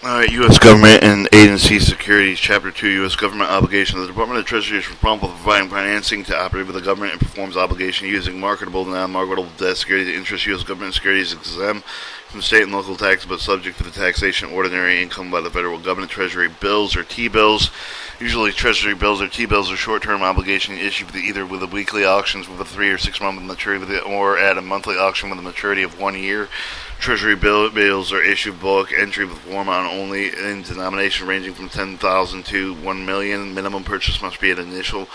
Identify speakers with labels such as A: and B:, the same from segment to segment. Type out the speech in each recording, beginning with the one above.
A: Alright, U.S. Government and Agency Securities, Chapter 2, U.S. Government Obligation. The Department of Treasury is responsible for providing financing to operate with the government and performs obligation using marketable and non-marketable debt securities. The interest U.S. government securities exempt from state and local taxes but subject to the taxation of ordinary income by the federal government. Treasury bills or T-bills. Usually Treasury bills or T-bills are short-term obligation issued either with a weekly auctions with a 3 or 6 month maturity or at a monthly auction with a maturity of 1 year. Treasury bills are issued bulk entry with form on only in denomination ranging from 10,000 to 1 million. Minimum purchase must be an initial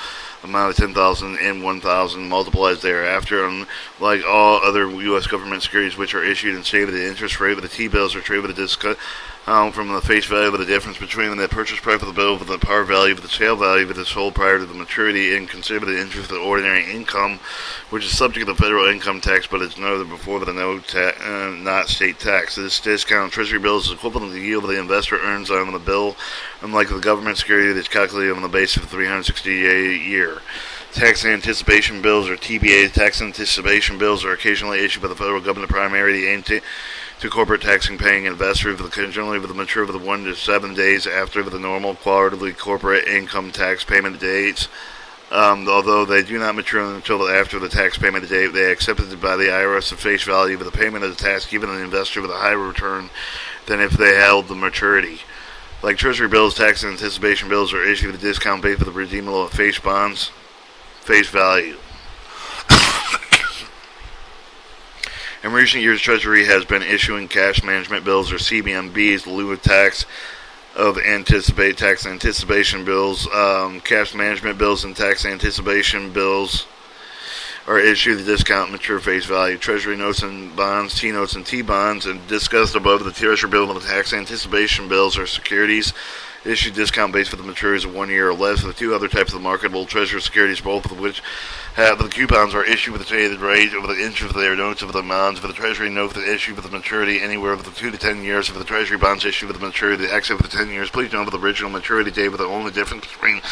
A: amount of 10,000 and 1,000 multiplies thereafter. Unlike all other U.S. government securities which are issued and traded with the interest rate, with the T-bills are traded with a discount from the face value of the difference between the purchase price of the bill with the par value of the sale value if it is sold prior to the maturity, and consider the interest of the ordinary income, which is subject to the federal income tax but is noted before the not state tax. This discount Treasury bills is equivalent to the yield the investor earns on the bill, unlike the government security that is calculated on the basis of 360 a year. Tax anticipation bills, or TBA. Tax anticipation bills are occasionally issued by the federal government, primarily aimed to corporate taxing paying investors, generally with a maturity of 1 to 7 days after the normal quarterly corporate income tax payment dates. Although they do not mature until after the tax payment date, they are accepted by the IRS at face value with the payment of the tax given an investor with a higher return than if they held the maturity. Like Treasury bills, tax anticipation bills are issued with a discount based for the redeemable of face bonds, face value. In recent years, Treasury has been issuing cash management bills, or CMBs, in lieu of tax anticipation bills. Cash management bills and tax anticipation bills are issued at discount mature face value. Treasury notes and bonds, T-notes and T-bonds, and discussed above, the Treasury bill and the tax anticipation bills are securities issued discount based for the maturities of 1 year or less. The two other types of marketable Treasury securities, both of which have the coupons, are issued with a traded rate over the interest of their notes of the bonds. For the Treasury note that issue with the maturity anywhere from 2 to 10 years. For the Treasury bonds issued with the maturity exit for 10 years. Please note with the original maturity date with the only difference between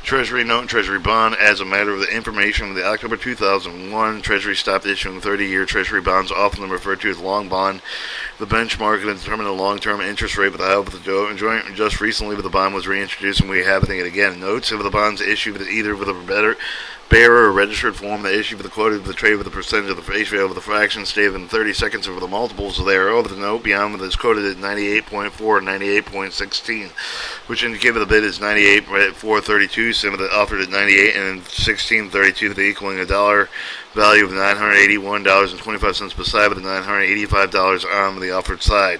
A: Treasury note and Treasury bond. As a matter of the information, in the October 2001, Treasury stopped issuing 30-year Treasury bonds, often referred to as long bond. The benchmark to determine the long-term interest rate, but just recently, the bond was reintroduced, and we're having it again. Notes of the bonds issued either with a bearer or registered form, they issue with the quoted with the trade with the percentage of the face value of the fraction stated in 30 seconds over the multiples thereof. The note beyond is quoted at 98.4 or 98.16, which indicated the bid is 98 at 432, some of the offered at 98 and 1632, equaling a dollar value of $981.25 beside with the $985 on the offered side.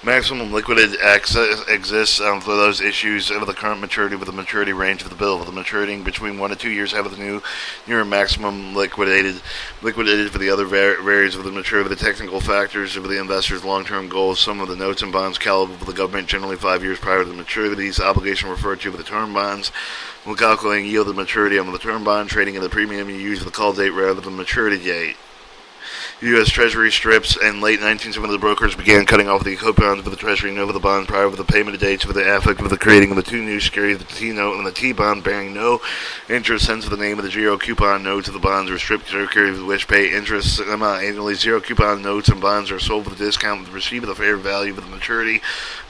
A: Maximum liquidated access exists for those issues of the current maturity with the maturity range of the bill. For the maturity between 1 to 2 years, have the newer maximum liquidated for the other varies with the maturity of the technical factors of the investor's long-term goals. Some of the notes and bonds callable for the government generally 5 years prior to the maturity. These obligations referred to with the term bonds. When calculating yield of maturity on the term bond, trading at the premium, you use the call date rather than maturity date. U.S. Treasury strips and late 1970s the brokers began cutting off the coupons for the Treasury note of the bond prior to the payment dates with the affect of the creating of the two new securities, the T-note and the T-bond, bearing no interest since the name of the zero coupon notes of the bonds or stripped securities which pay interest annually. Zero coupon notes and bonds are sold with a discount with the receipt of the fair value of the maturity,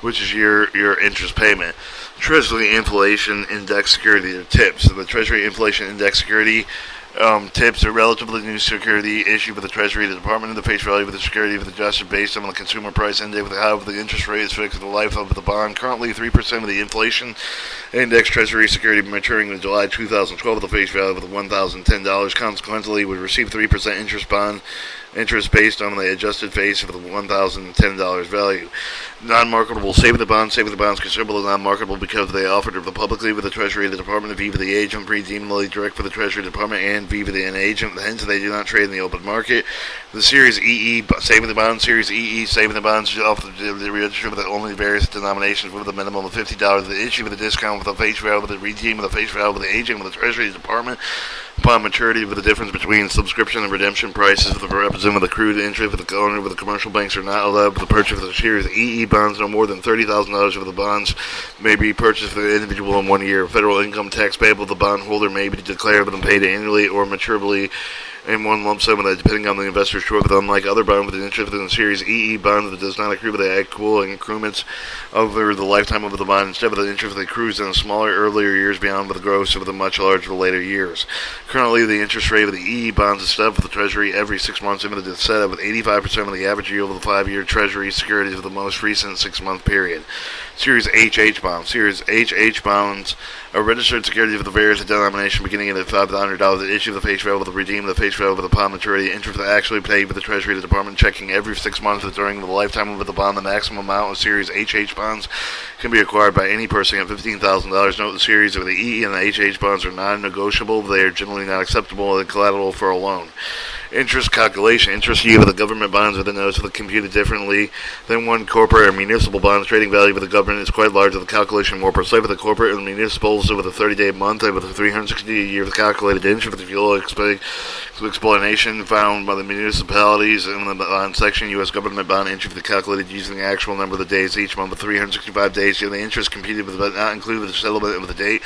A: which is your interest payment. Treasury Inflation Index Security, or TIPS. The Treasury Inflation Index Security TIPS are relatively new security issued by the Treasury. The Department of the face value of the security is adjusted based on the consumer price index with how the interest rate is fixed for the life of the bond. Currently, 3% of the inflation index Treasury security maturing in July 2012 with the face value of $1,010. Consequently, would receive 3% interest based on the adjusted face of the $1,010 value. Non-marketable savings bonds considerable and non-marketable because they are offered publicly with the Treasury, the Department of Viva the agent, redeemably direct for the Treasury Department and Viva the agent. Hence, they do not trade in the open market. The Series EE savings bonds, Series EE savings bonds offered the register with only various denominations with a minimum of $50. The issue with a discount with the face value, with the redeem with the face value, with the agent, with the Treasury Department. Upon maturity, with the difference between subscription and redemption prices for the representative with accrued interest with the owner with the commercial banks are not allowed for the purchase of the Series EE bonds. No more than $30,000 of the bonds may be purchased for the individual in 1 year. Federal income tax payable to the bondholder may be declared and paid annually or maturably in one lump sum, depending on the investor's choice. But unlike other bonds with an interest in the Series EE bond that does not accrue with the equal accruements over the lifetime of the bond, instead of the interest that accrues in the smaller earlier years beyond with the growth of the much larger later years. Currently, the interest rate of the EE bonds is set for the Treasury every 6 months, and is set with 85% of the average yield of the 5-year Treasury securities of the most recent 6-month period. Series HH bonds. Series HH bonds are registered securities of the various denomination beginning at $500. The issue of the face value, the redeem the face value upon maturity. Interest actually paid with the Treasury Department checking every 6 months during the lifetime of the bond. The maximum amount of Series HH bonds can be acquired by any person at $15,000. Note the series of the EE and the HH bonds are non-negotiable. They are generally not acceptable as collateral for a loan. Interest calculation. Interest yield of the government bonds within those are computed differently than one corporate or municipal bond. The trading value of the government is quite large. The calculation more precise for the corporate and municipals with a 30-day month and with a 360 year calculated interest with the fuel explanation found by the municipalities in the bond section. U.S. government bond interest calculated using the actual number of the days each month with 365 days. The interest computed with but not included with the settlement of the date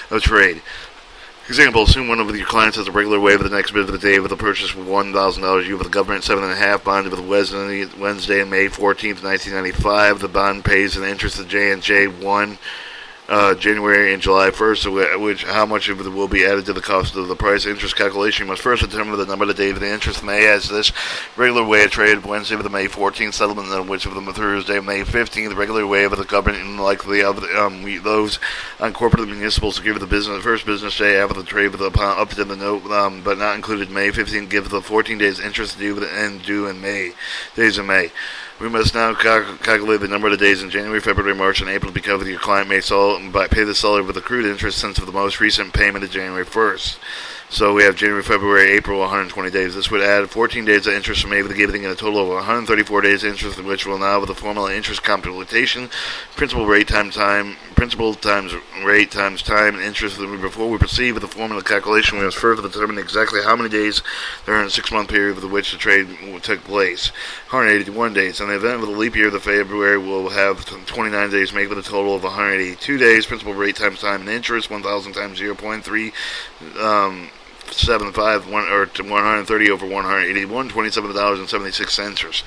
A: of trade. Example, assume one of your clients has a regular waiver the next bid of the day with a purchase of $1,000. You with the government 7.5 bond with Wednesday, May 14th, 1995. The bond pays an interest of J&J 1 January and July 1st, which how much of it will be added to the cost of the price. Interest calculation. You must first determine the number of the day of the interest. May as this regular way of trade Wednesday of the May 14th settlement, of which of the Thursday May 15th, the regular way of the government, and likely of those on corporate and municipal security the business first business day after the trade with upon up to the note, but not included May 15th. Give the 14 days interest due in May days in May. We must now calculate the number of the days in January, February, March, and April to be covered. Your client may pay the seller with accrued interest since of the most recent payment of January 1st. So we have January, February, April, 120 days. This would add 14 days of interest from April, giving a total of 134 days of interest, which will now, with the formula interest computation, principal times rate times time, and interest. Before we proceed with the formula calculation, we must further determine exactly how many days there are in a 6-month period with which the trade took place. 181 days. In the event of the leap year, the February will have 29 days, making a total of 182 days. Principal rate times time and interest, 1,000 times 0.3. 75 or 130 over 181, $27.76.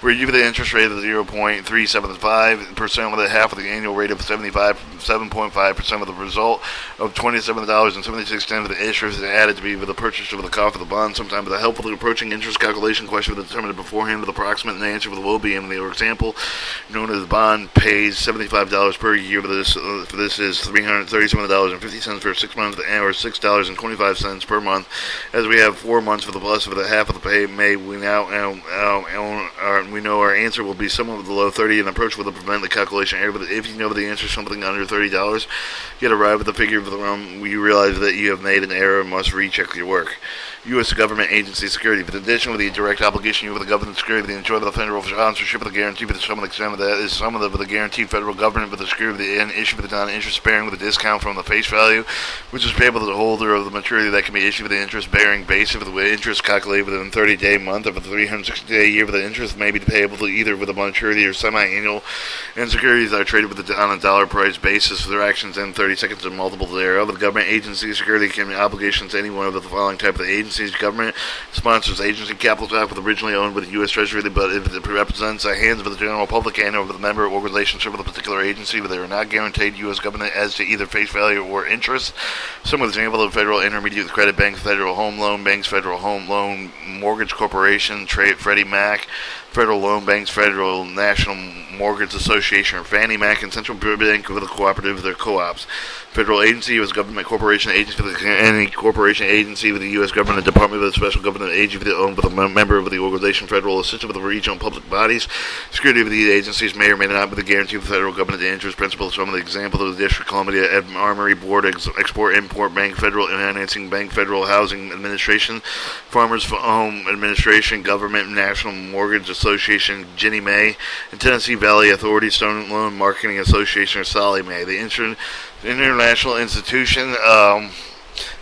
A: Review the interest rate of 0.375% with a half of the annual rate of 7.5% of the result of $27.76 of the interest is added to be with the purchase of the cost of the bond. Sometimes with the help of the approaching interest calculation question with determined beforehand with approximate answer with the will be in the example known as the bond pays $75 per year. For this is $337.50 for 6 months or $6.25 per month. As we have 4 months for the plus of the half of the pay, we know our answer will be somewhat below 30 and approach with a prevent the calculation error. But if you know the answer is something under $30, you arrive at the figure of the you realize that you have made an error and must recheck your work. U.S. government agency security. In addition with the direct obligation of the government security, the enjoy the federal sponsorship of the guarantee for the sum of the extent of that is some of the guaranteed federal government with the security of the issue with the non-interest bearing with a discount from the face value, which is payable to the holder of the maturity that can be issued with the interest bearing basis with the interest calculated within a 30-day month of a 360-day year with the interest may be payable to either with a maturity or semi-annual, and securities that are traded with on a dollar price basis for their actions in 30 seconds and multiple thereof. The government agency security can be obligations to any one of the following type of the agencies. Government sponsors agency capital stock with originally owned by the U.S. Treasury, but if it represents the hands of the general public and over the member or relationship of a particular agency, but they are not guaranteed U.S. government as to either face value or interest. Some examples of federal intermediate credit banks, federal home loan banks, federal home loan mortgage corporation, Freddie Mac, Federal Loan Banks, Federal National Mortgage Association, or Fannie Mac, and Central Bank with a cooperative, their co-ops. Federal agency, U.S. government corporation agency, any corporation agency with the U.S. government, a department with a special government agency owned by a member of the organization, federal assistant with the regional public bodies. Security of these agencies may or may not be the guarantee of the federal government interest principles. Some of the examples of the District of Columbia Armory Board, Export-Import Bank, Federal Financing Bank, Federal Housing Administration, Farmers Home Administration, Government National Mortgage Association, Ginnie Mae, and Tennessee Valley Authority, Stone Loan Marketing Association, or Sallie Mae. The international institution,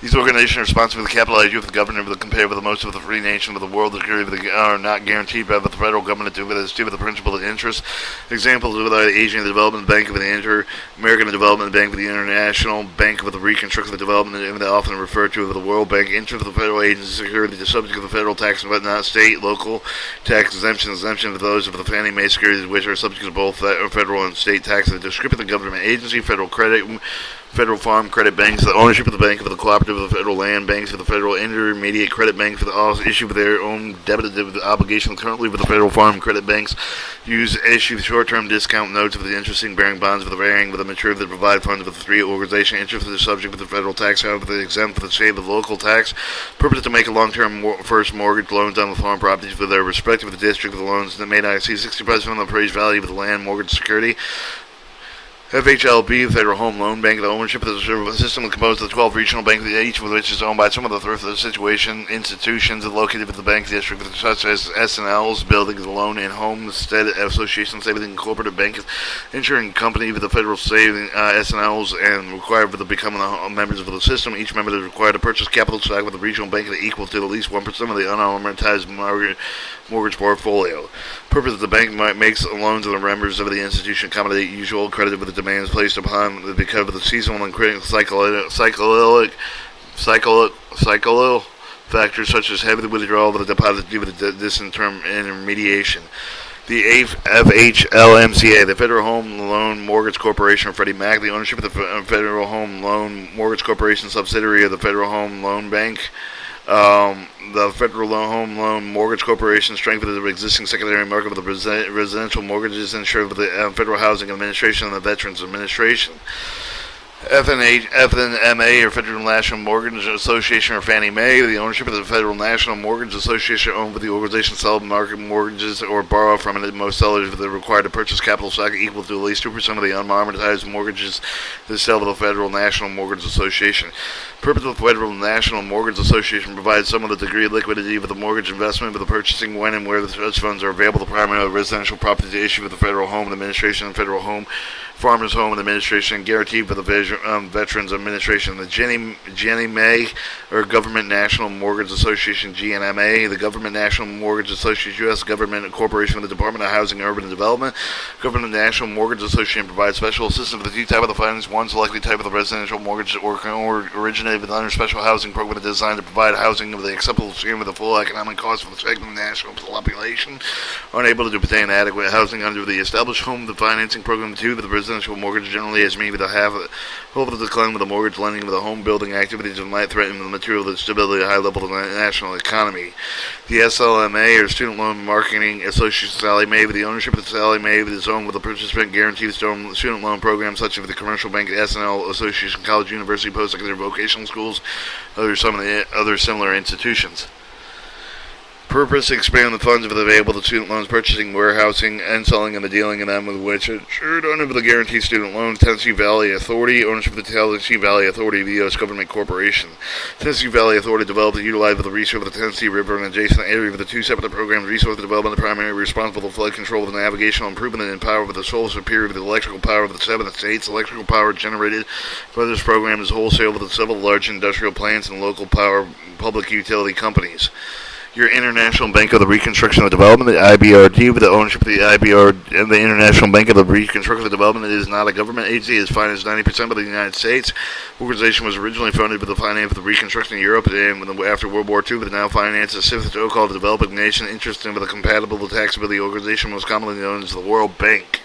A: These organizations are responsible for the capital issue of the government with the compared with the most of the free nation of the world that are not guaranteed by the federal government to with the principle of interest. Examples of the Asian Development Bank of the Inter-American Development Bank of the International Bank of the Reconstructive Development, and often referred to as the World Bank. Interest of the federal agency security, the subject of the federal tax, but not state, local tax exemption of those of the Fannie Mae securities, which are subject to both federal and state taxes. The description of the government agency, federal credit. Federal Farm Credit Banks, the ownership of the bank, of the cooperative of the federal land banks, of the federal intermediate credit bank, for the issue of their own debited obligation. Currently, with the federal farm credit banks, issue short-term discount notes of the interest-bearing bonds of the varying with the maturity that provide funds with the three organization interest is subject to the federal tax, however, the exempt for the state of the local tax. Purpose to make a long-term first mortgage loans on the farm properties for their respective district of the loans that may not exceed 60% of the appraised value of the land mortgage security. FHLB, Federal Home Loan Bank, the ownership of the system is composed of 12 regional banks, each of which is owned by some of the thrift situation institutions located within the bank district, such as S&Ls, Buildings, Loan and Homestead Association, Savings Cooperative Bank, Insurance Company with the federal saving S&Ls, and required for the becoming members of the system. Each member is required to purchase capital stock with a regional bank that equal to at least 1% of the unamortized mortgage portfolio. Purpose of the bank makes loans to the members of the institution accommodate usual credit with the demands placed upon the because of the seasonal and cyclical factors such as heavy withdrawal of the deposit due to the disintermediation. The FHLMCA, the Federal Home Loan Mortgage Corporation, or Freddie Mac, the ownership of the Federal Home Loan Mortgage Corporation, subsidiary of the Federal Home Loan Bank. The Federal Home Loan Mortgage Corporation strengthened the existing secondary market of the residential mortgages insured with the Federal Housing Administration and the Veterans Administration. FNMA, or Federal National Mortgage Association, or Fannie Mae, the ownership of the Federal National Mortgage Association, owned by the organization sell market mortgages or borrow from it. Most sellers are required to purchase capital stock equal to at least 2% of the unamortized mortgages that sell to the Federal National Mortgage Association. Purpose of the Federal National Mortgage Association provides some of the degree of liquidity for the mortgage investment, for the purchasing when and where the such funds are available. The primary residential property to issue with the Federal Home Administration and Federal Home Farmers Home Administration, guaranteed by the Veterans Administration. The Ginnie Mae, or Government National Mortgage Association, GNMA, the Government National Mortgage Association, U.S. Government Corporation with the Department of Housing and Urban Development. Government National Mortgage Association provides special assistance for the two type of the finance. One selected type of the residential mortgage or originated with under special housing program designed to provide housing of the acceptable scheme with the full economic cost for the segment of the national population unable to obtain adequate housing under the established home the financing program. Two, the residential mortgage generally has maybe the half of the decline with the mortgage lending with the home building activities and might threaten the material stability at a high level of the national economy. The SLMA, or Student Loan Marketing Association, Sallie Mae, with the ownership of the Sallie Mae, with its own with the participant guaranteed student loan programs such as the Commercial Bank, SNL Association, College, University, Post-Secondary Vocational Schools, some of the other similar institutions. Purpose, expand the funds available to student loans, purchasing, warehousing, and selling, and the dealing in them with which insured under the guaranteed student loans. Tennessee Valley Authority, ownership of the Tennessee Valley Authority, the U.S. Government Corporation. Tennessee Valley Authority developed and utilized the resource of the Tennessee River and adjacent area for the two separate programs. Resource development, the primary responsible for flood control of the navigational improvement and power of the sole superior of the electrical power of the 7 states. Electrical power generated by this program is wholesale with the several large industrial plants and local power public utility companies. Your International Bank of the Reconstruction and Development, the IBRD, with the ownership of the IBR and the International Bank of the Reconstruction and Development. It is not a government agency. It is financed 90% by the United States. The organization was originally funded with the finance of the reconstruction in Europe, and after World War II, but now finances the so-called developing nation interested in the compatible with taxability organization, most commonly known as the World Bank.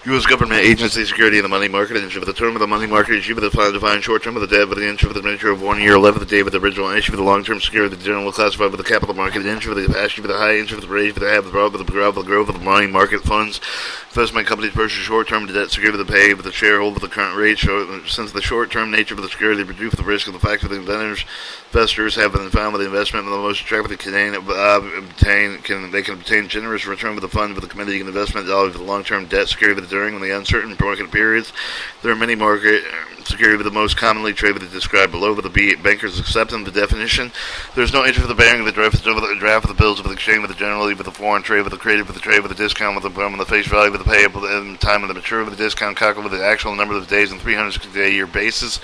A: U.S. government agency security in the money market. Issue for the term of the money market issue for the defined short term of the debt for the issue for the measure of 1 year left of the date of the original issue for the long term security the general classified for the capital market issue for the issue for the high issue for the rate for the half for the growth of the money market funds. Investment companies purchase short term debt security to pay with the shareholder for the current rate. Since the short term nature of the security reduce the risk of the fact that the investors have been found with the investment in the most attractive they can obtain generous return with the fund with the committed investment dollars for the long term debt security during the uncertain market periods. There are many market security with the most commonly traded with the described below with the banker's acceptance of the definition. There is no interest for the bearing of the draft of the bills of the exchange with the generally with the foreign trade with the creative with the trade with the discount with the face value with the payable in the time of the maturity with the discount calculated with the actual number of days on 360-day year basis,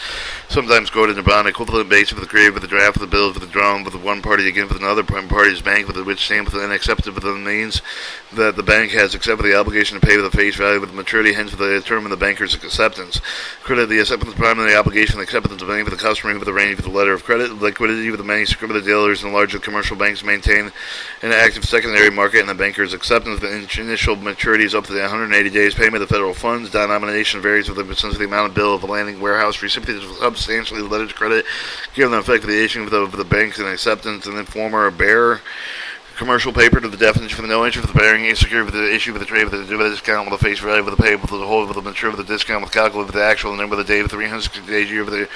A: sometimes quoted in a bond equivalent basis with the creative with the draft of the bills with the drawn with the one party again with another party's bank with which same with an accepted with the means that the bank has accepted the obligation to pay with the face value with the maturity, hence with the term of the banker's acceptance. Credit the acceptance primary obligation, the acceptance of the bank with the customer with the range with the letter of credit, liquidity with the manuscript with the dealers and larger commercial banks maintain an active secondary market, and the banker's acceptance of the initial maturity is up to the 180 days. Payment of federal funds denomination varies with the amount of bill of the landing warehouse. Recipients will substantially letters of credit given the effect of the issue of the banks and acceptance, and then former or bearer. Commercial paper to the definition for the no interest with the bearing insecure with the issue with the trade with the discount with the face value with the payable with the hold with the mature with the discount with calculate with the actual number of the day with 360 days year with the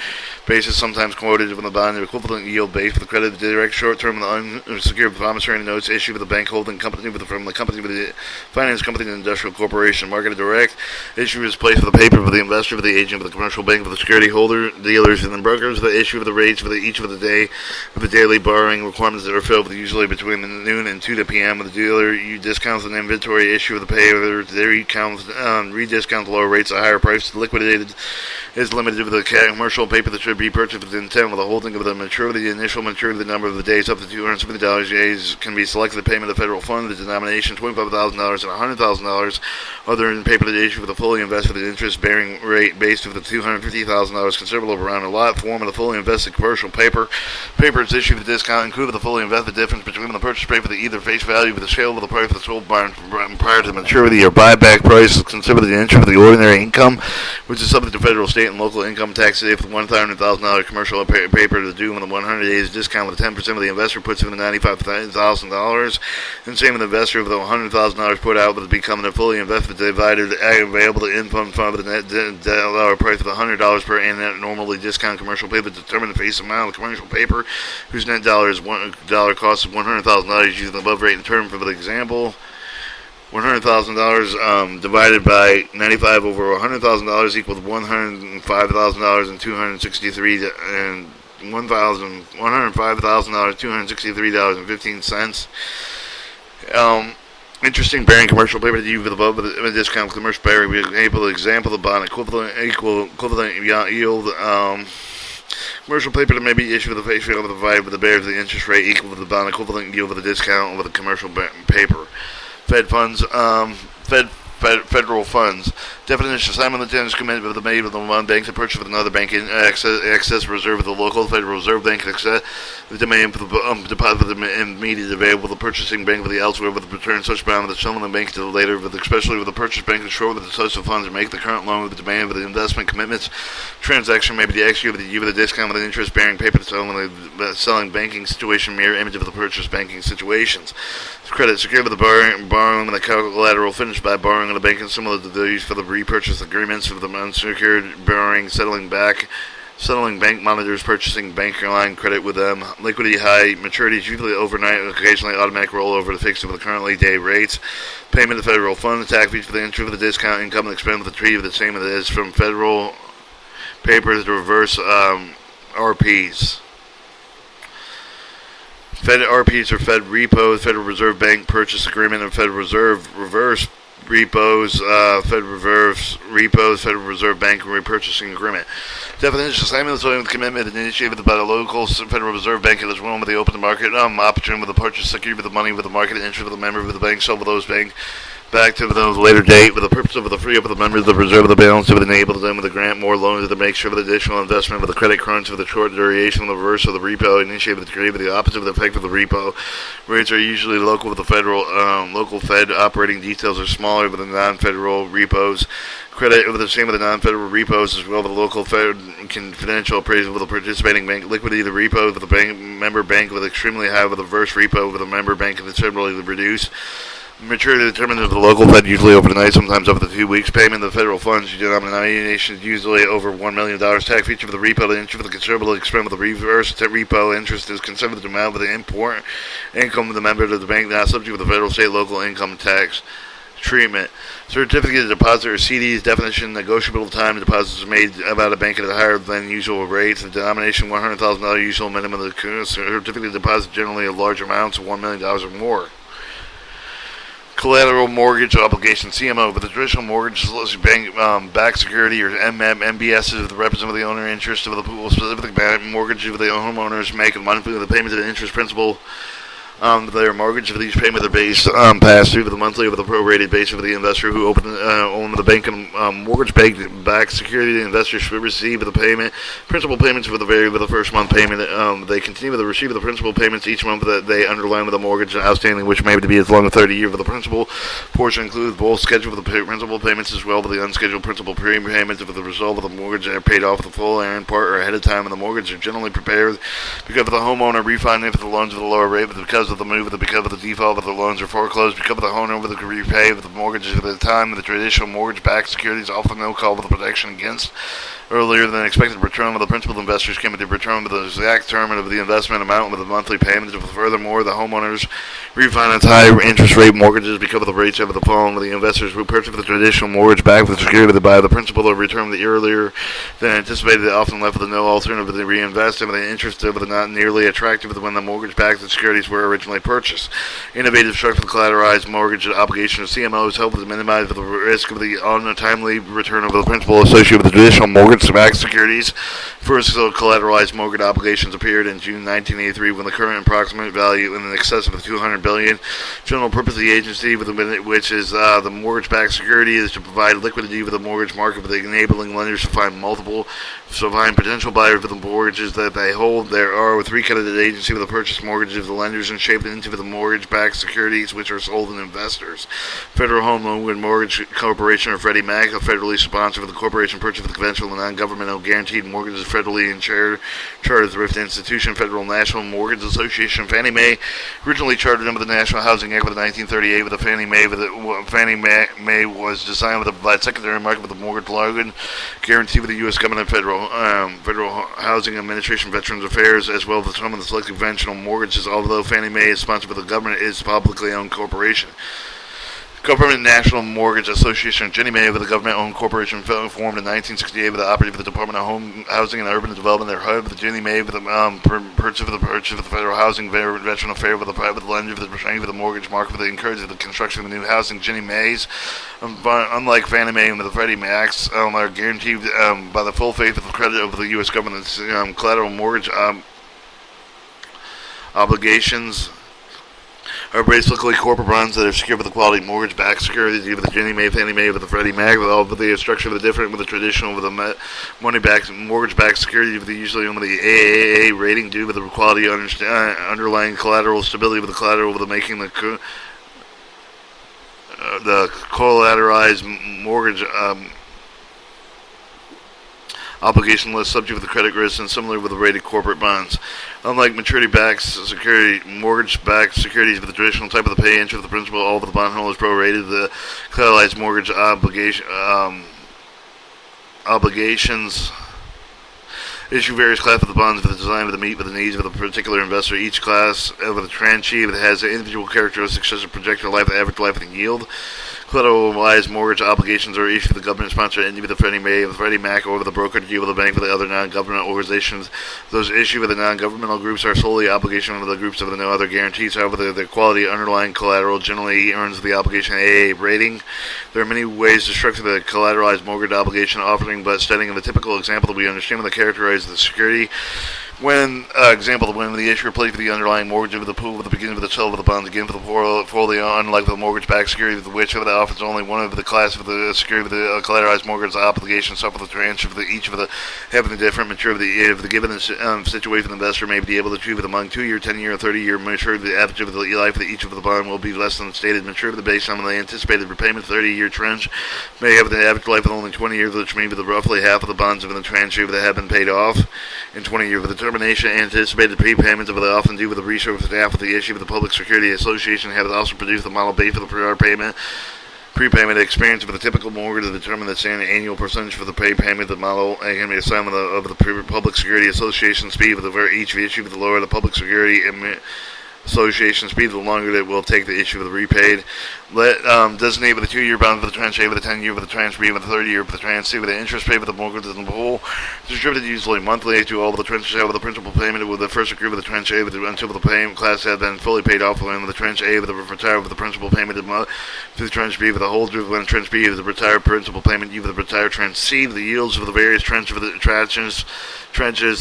A: basis sometimes quoted from the bond the equivalent yield base with the credit the direct short term and the unsecured promissory notes issued with the bank holding company with from the company with the finance company and industrial corporation marketed direct issue is placed for the paper with the investor with the agent with the commercial bank with the security holder dealers and the brokers with the issue of the rates for the each of the day with the daily borrowing requirements that are filled with usually between the noon and 2 p.m. with the dealer, you discounts an inventory issue with the payer, there you count rediscount lower rates at higher price. Liquidated is limited with the commercial paper that should be purchased with the intent with the holding of the maturity, the initial maturity, the number of the days up to $270 days can be selected. The payment of federal fund, the denomination $25,000 and $100,000. Other than paper that issue with a fully invested interest bearing rate based with the $250,000 considerable around a lot form of the fully invested commercial paper. Paper is issued with discount included with the fully invested difference between the purchase paper the either face value with the sale of the price of the sold bond prior to the maturity or buyback price is considered the interest of the ordinary income, which is subject to federal, state, and local income taxes. If the $100,000 commercial paper is due within 100 days discount with 10% of the investor puts in the $95,000, and same with the investor with the $100,000 put out with becoming a fully invested divided available to income fund with the net dollar price of $100 per annum normally discount commercial paper determine the face amount of the commercial paper whose net dollar cost of $100,000 using the above rate and term for the example. $100,000 divided by 95 over $100,000 equals $105,000 and $263.15. Interesting bearing commercial paper that you with above with a discount commercial paper we are able to example the bond equivalent yield. Commercial paper that may be issued with the face value provided with the bearer of the interest rate equal to the bond equivalent yield with a discount with the commercial paper. Fed funds, federal funds. Definition: simultaneous commitment with the made with the one bank to purchase with another bank in excess reserve with the local Federal Reserve Bank excess the demand for the deposit with the immediate available the purchasing bank with the elsewhere with the return such bond with the selling bank to the later with especially with the purchase bank to short with the social funds and make the current loan with the demand with the investment commitments. Transaction may be the extra with the U with a discount with an interest bearing paper to selling banking situation mirror image of the purchase banking situations. Credit secured with the borrowing with the collateral finished by borrowing of the bank and similar to these for the repurchase agreements for the unsecured borrowing, settling bank monitors, purchasing bank line credit with them, liquidity high, maturities usually overnight, occasionally automatic rollover to fix it with the currently day rates, payment of federal funds, tax fees for the interest with the discount, income and expense with the treaty with the same as it is from federal papers to reverse RPs. Fed RPs or Fed repos, Federal Reserve Bank purchase agreement, and Federal Reserve reverse repos, Federal Reserve repos, Federal Reserve Bank repurchasing agreement. Definition: simultaneous with commitment initiated by the local Federal Reserve Bank as well with the open market opportunity with the purchase security with the money with the market interest with the member with the bank sold with those bank back to the later date with the purpose of the free up of the members of the reserve of the balance to enable them with the grant more loans to make sure with additional investment with the credit crunch with the short duration of the reverse of the repo initiated with the creative with the opposite of the effect of the repo. Rates are usually local with the federal local Fed operating details are smaller with the non-federal repos. Credit with the same with the non-federal repos as well with the local Fed confidential appraisal with the participating bank liquidity the repo with the bank member bank with extremely high with the reverse repo with the member bank considerably reduced. Maturity determined with the local Fed usually overnight, sometimes over the 2 weeks. Payment of the federal funds denomination usually over $1 million. Tax feature for the repo, the interest for the considerable expense with the reverse repo interest is considered the amount of the import income of the member of the bank not subject to the federal, state, local income tax treatment. Certificate of deposit or CDs definition: negotiable time deposits are made about a bank at a higher than usual rates. The denomination $100,000 usual minimum. The certificate of deposit generally of large amounts of $1 million or more. Collateral mortgage obligation (CMO). But the traditional mortgage bank backed security or MBS is the representative of the owner interest of the pool. Specific mortgage of the homeowners make monthly the payment of the interest principal. Their mortgage for these payments are based passed through the monthly of the prorated base of the investor who owned the bank and mortgage-backed security. The investor should receive the principal payments for the first month payment. They continue with the receipt of the principal payments each month that they underline with the mortgage outstanding, which may be as long as 30 years. For the principal portion includes both scheduled the principal payments as well as the unscheduled principal prepayments. If the result of the mortgage are paid off the full and in part or ahead of time, and the mortgage are generally prepared because of the homeowner refinance the loans with a lower rate, but because of the move, because of the default, of the loans are foreclosed, because of the homeowner with the repay with the mortgages at the time of the traditional mortgage-backed securities, often no call with the protection against earlier than expected return of the principal. Investors can be return with the exact term of the investment amount with the monthly payments. Furthermore, the homeowners refinance high interest rate mortgages because of the rates over the phone. The investors who purchase the traditional mortgage backed with the security by the principal or return the earlier than anticipated. They often left with no alternative to reinvest in the interest of the not nearly attractive when the mortgage backed securities were originally purchased. Innovative structure of collateralized mortgage obligation of CMOs help to minimize the risk of the untimely return of the principal associated with the traditional mortgage-backed securities. First collateralized mortgage obligations appeared in June 1983 when the current approximate value in excess of $200 billion. General purpose of the agency, which is the mortgage-backed security, is to provide liquidity for the mortgage market, with enabling lenders to find potential buyers for the mortgages that they hold. There are three credited agencies with the purchase mortgages of the lenders and shaped into the mortgage-backed securities, which are sold to investors. Federal Home Loan and Mortgage Corporation or Freddie Mac, a federally sponsored for the corporation purchase of the conventional and non-governmental guaranteed mortgages, federally and chartered thrift institution. Federal National Mortgage Association, Fannie Mae, originally chartered under the National Housing Act of 1938 with the Fannie Mae was designed with a provide secondary market with the mortgage loan guarantee with the U.S. government, Federal Housing Administration, Veterans Affairs, as well as some of the select conventional mortgages. Although Fannie Mae is sponsored by the government, it is a publicly owned corporation. Government National Mortgage Association, Ginnie Mae, with the government-owned corporation formed in 1968 with the operative of the Department of Home, Housing and Urban Development. Their head of the Ginnie Mae with the purchase of the Federal Housing Veteran Affairs with the private lender with the strength of the mortgage market with the encouragement of the construction of the new housing. Ginnie Mae's, unlike Fannie Mae and with the Freddie Macs, are guaranteed by the full faith of the credit of the U.S. government's collateral mortgage obligations are basically corporate bonds that are secured with the quality mortgage-backed securities, either the Ginnie Mae, Fannie Mae, with the Freddie Mac, with all of the structure of the different, with the traditional, with the money-backed, mortgage-backed security, with the usually only the AAA rating due with the quality underlying collateral stability, with the collateral, with the making the collateralized mortgage obligation list subject to the credit risk and similar with the rated corporate bonds. Unlike maturity-backed security, mortgage-backed securities with the traditional type of the pay interest of the principal, all of the bondholders prorated. The collateralized mortgage obligations issue various classes of the bonds with the design of the meet with the needs of the particular investor. Each class of the tranche has individual characteristics such as projected life, the average life, and yield. Collateralized mortgage obligations are issued to the government-sponsored entity with the Freddie Mae, the Freddie Mac, or with the broker deal with the bank with the other non-government organizations. Those issued with the non-governmental groups are solely obligation of the groups of the no other guarantees. However, the quality underlying collateral generally earns the obligation AA rating. There are many ways to structure the collateralized mortgage obligation offering, but studying the typical example that we understand when they characterize the security. When the issuer paid for the underlying mortgage of the pool with the beginning of the sale of the bonds again for the portfolio, unlike the mortgage-backed security, with which of the offers only one of the class of the security with the collateralized mortgage obligation suffer the transfer of each of the having the different maturity of the given situation. The investor may be able to achieve it among 2-year, 10-year, or 30-year maturity. The average of the life of each of the bond will be less than stated maturity based on the anticipated repayment. 30-year tranche may have the average life of only 20 years, which means that roughly half of the bonds of the tranche that have been paid off in 20 years. With the termination anticipated prepayments of the often due with the research staff of the issue of the Public Security Association have also produced the model based for the prior prepayment experience of the typical mortgage to determine the standard annual percentage for the prepayment. The model can be assignment of the Public Security Association speed with each issue with the lower the Public Security association speed, the longer it will take the issue of the repaid. Let designate with a 2-year bond for the tranche A, with a 10-year, with the tranche B, with a 30-year, with the tranche C, with the interest paid, with the mortgage in the pool, distributed usually monthly to all of the tranches A, with the principal payment with the first accrued with the tranche A, with the, until the payment class has been fully paid off, and with the tranche A, with the retire with the principal payment to the tranche B, with the whole when the tranche B, with the retired principal payment, you with the retired tranche C, with the yields of the various tranches with the trenches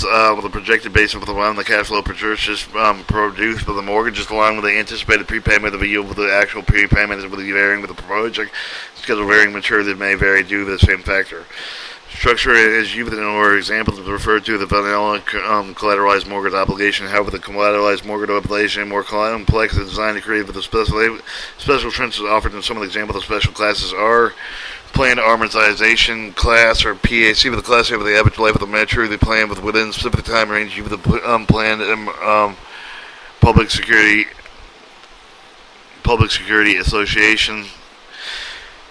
A: with the projected basis of the one the cash flow produced by the mortgages along with the anticipated prepayment of a yield with the actual prepayment with the varying with the project schedule varying maturity that may vary due to the same factor. Structure is used or examples referred to the vanilla collateralized mortgage obligation. However, the collateralized mortgage obligation more complex and designed to create with the special trenches offered in some of the examples of special classes are planned amortization class or PAC with the class over the average life of the maturity plan with within specific time range with the planned public security association.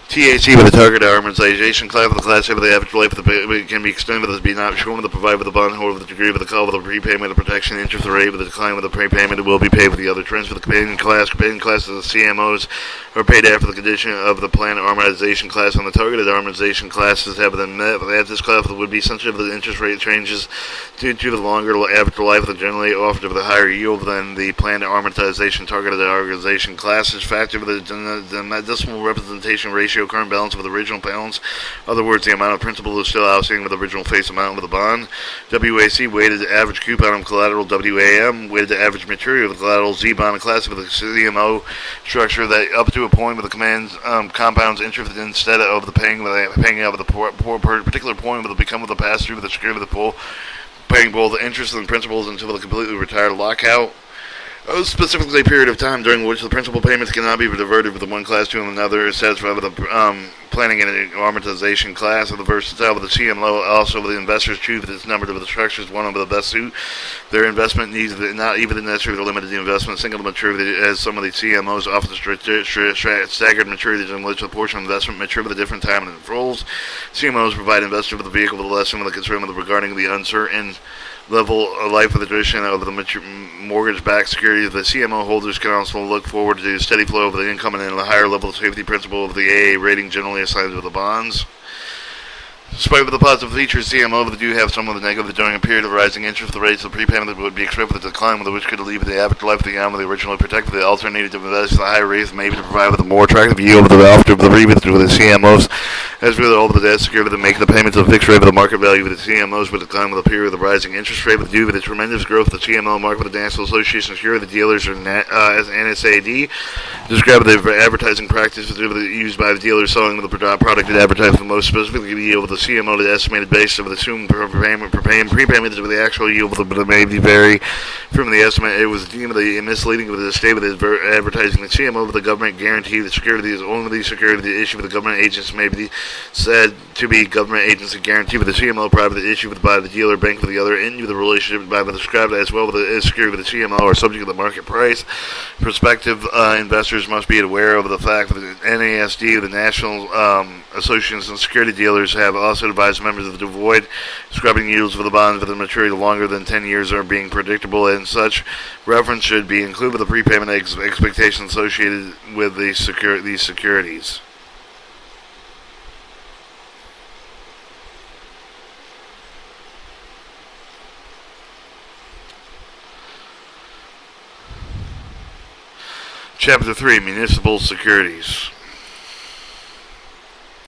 A: TAC with the target amortization class with the class over the average life of the can be extended with the be not shown with the provide with the bond holder with the degree with the call with the prepayment of protection interest rate with the decline with the prepayment it will be paid with the other trends for the companion class of the CMOs are paid after the condition of the planned amortization class on the targeted amortization classes have been met. At this class would be sensitive to the interest rate changes due to the longer average life of the generally offered with a higher yield than the planned amortization targeted amortization classes. Factor with the decimal representation ratio current balance with the original balance. In other words, the amount of principal is still outstanding with the original face amount with the bond. WAC weighted average coupon of collateral. WAM weighted the average maturity of the collateral. Z bond class with the CMO structure that up to a point with the compounds interest instead of the paying out of the particular point will become with the pass through with the security of the pool, paying both the interest and principals until the completely retired lockout. Specifically a period of time during which the principal payments cannot be diverted from one class to another is satisfied with the planning and amortization class of the versatile with the CMO. Also, with the investors choose this number of the structures one of the best suit their investment needs, not even necessarily limited the investment single maturity as some of the CMOs offer the staggered maturities in which a portion of investment mature with a different time and roles. CMOs provide investors with a vehicle with a lesson with a concern with regarding the uncertain level of life of the duration of the mortgage-backed securities. The CMO holders can also look forward to the steady flow of the income and the higher level of safety principle of the AA rating generally assigned with the bonds. Despite the positive features, CMO do have some of the negative during a period of rising interest. The rates of prepayment would be expected with a decline, with which could leave the average life of the with the originally protected. The alternative to invest the high rates, maybe to provide with a more attractive yield of the after the rebate with the CMOs, as with all of the debt security to make the payments of the fixed rate of the market value with the CMOs would decline with a period of the rising interest rate. With due to the tremendous growth of the CMO market with the National Association of Security, the dealers are as NSAD describe the advertising practices used by the dealers selling the product and advertising the most specifically the yield of the CMO to the estimated base of the assumed prepayment with the actual yield of the may vary from the estimate. It was deemed misleading with the state with advertising the CMO with the government guarantee the security is only the security the issue with the government agents may be said to be government agency guarantee with the CMO private issue by the dealer bank with the other end with the relationship by the described as well with the security with the CMO are subject to the market price. Prospective investors must be aware of the fact that the NASD, the National Association of Security Dealers, have also advised members of to avoid scrubbing yields for the bonds with a maturity longer than 10 years are being predictable, and such reference should be included with the prepayment expectations associated with these securities. Chapter 3, Municipal Securities.